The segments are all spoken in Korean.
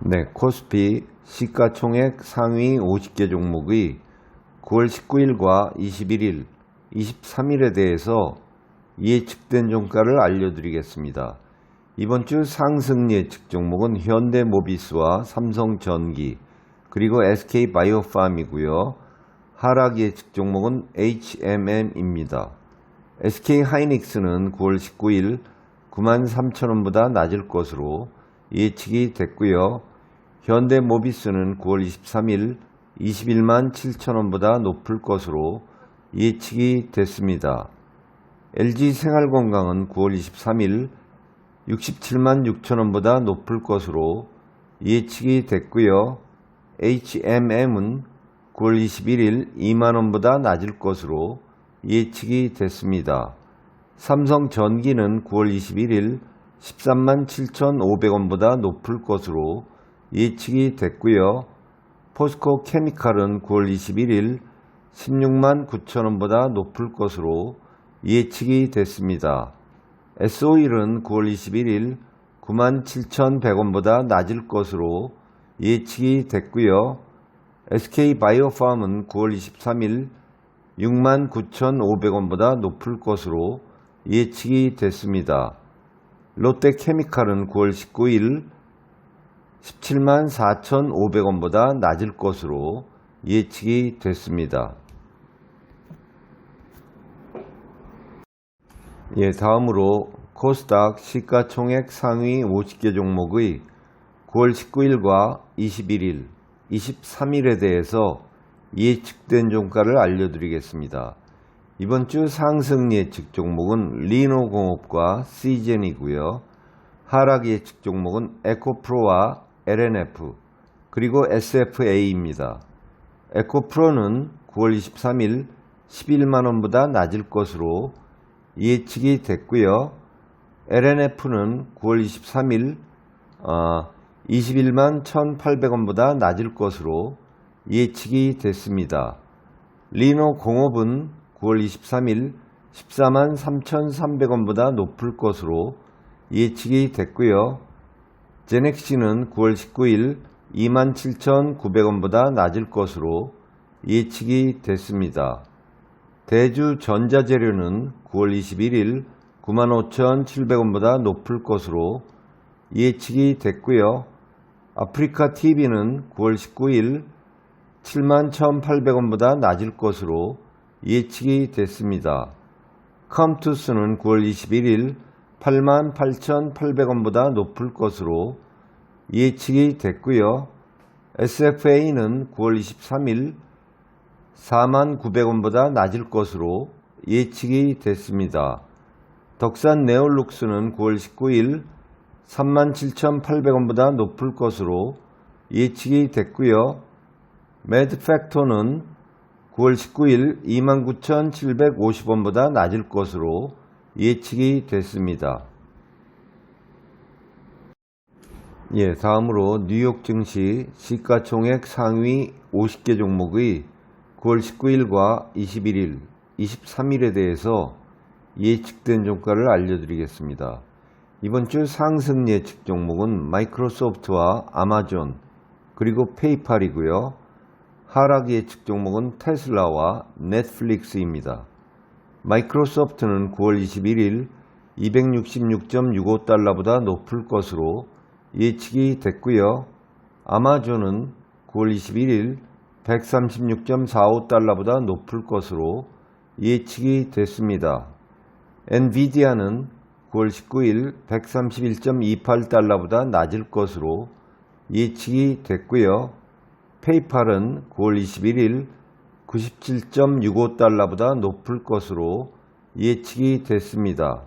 네, 코스피 시가총액 상위 50개 종목의 9월 19일과 21일, 23일에 대해서 예측된 종가를 알려드리겠습니다. 이번 주 상승 예측 종목은 현대모비스와 삼성전기, 그리고 SK바이오팜이고요. 하락 예측 종목은 HMM입니다. SK하이닉스는 9월 19일 93,000원보다 낮을 것으로 예측이 됐고요. 현대모비스는 9월 23일 21만 7천원보다 높을 것으로 예측이 됐습니다. LG생활건강은 9월 23일 67만 6천원보다 높을 것으로 예측이 됐고요. HMM은 9월 21일 2만원보다 낮을 것으로 예측이 됐습니다. 삼성전기는 9월 21일 13만 7,500원보다 높을 것으로 예측이 됐고요. 포스코케미칼은 9월 21일 16만 9천원보다 높을 것으로 예측이 됐습니다. S-오일은 9월 21일 9만 7,100원보다 낮을 것으로 예측이 됐고요. SK바이오팜은 9월 23일 6만 9,500원보다 높을 것으로 예측이 됐습니다. 롯데케미칼은 9월 19일 17만 4,500원보다 낮을 것으로 예측이 됐습니다. 다음으로 코스닥 시가총액 상위 50개 종목의 9월 19일과 21일, 23일에 대해서 예측된 종가를 알려드리겠습니다. 이번 주 상승 예측 종목은 리노공업과 시젠이고요. 하락 예측 종목은 에코프로와 LNF, 그리고 SFA입니다. 에코프로는 9월 23일 11만원보다 낮을 것으로 예측이 됐고요. LNF는 9월 23일 21만 1,800원보다 낮을 것으로 예측이 됐습니다. 리노공업은 9월 23일 14만 3,300원보다 높을 것으로 예측이 됐고요. 제넥시는 9월 19일 2만 7,900원보다 낮을 것으로 예측이 됐습니다. 대주전자재료는 9월 21일 9만 5,700원보다 높을 것으로 예측이 됐고요. 아프리카TV는 9월 19일 7만 1,800원보다 낮을 것으로 예측이 됐습니다. 컴투스는 9월 21일 8만 8,800원보다 높을 것으로 예측이 됐고요. SFA는 9월 23일 4만 900원보다 낮을 것으로 예측이 됐습니다. 덕산네올룩스는 9월 19일 3만 7,800원보다 높을 것으로 예측이 됐고요. 매드팩토는 9월 19일 29,750원보다 낮을 것으로 예측이 됐습니다. 다음으로 뉴욕 증시 시가총액 상위 50개 종목의 9월 19일과 21일, 23일에 대해서 예측된 종가를 알려드리겠습니다. 이번 주 상승 예측 종목은 마이크로소프트와 아마존, 그리고 페이팔이고요. 하락 예측 종목은 테슬라와 넷플릭스입니다. 마이크로소프트는 9월 21일 266.65달러보다 높을 것으로 예측이 됐고요. 아마존은 9월 21일 136.45달러보다 높을 것으로 예측이 됐습니다. 엔비디아는 9월 19일 131.28달러보다 낮을 것으로 예측이 됐고요. 페이팔은 9월 21일 97.65달러보다 높을 것으로 예측이 됐습니다.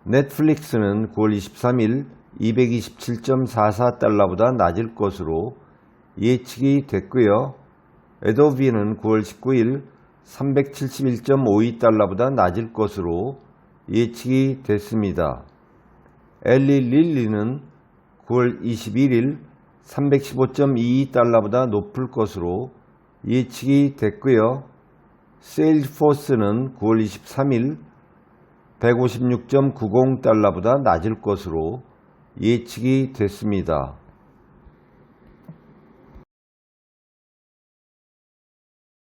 넷플릭스는 9월 23일 227.44달러보다 낮을 것으로 예측이 됐고요. 애도비는 9월 19일 371.52달러보다 낮을 것으로 예측이 됐습니다. 엘리릴리는 9월 21일 315.22달러보다 높을 것으로 예측이 됐고요. 세일즈포스는 9월 23일 156.90달러보다 낮을 것으로 예측이 됐습니다.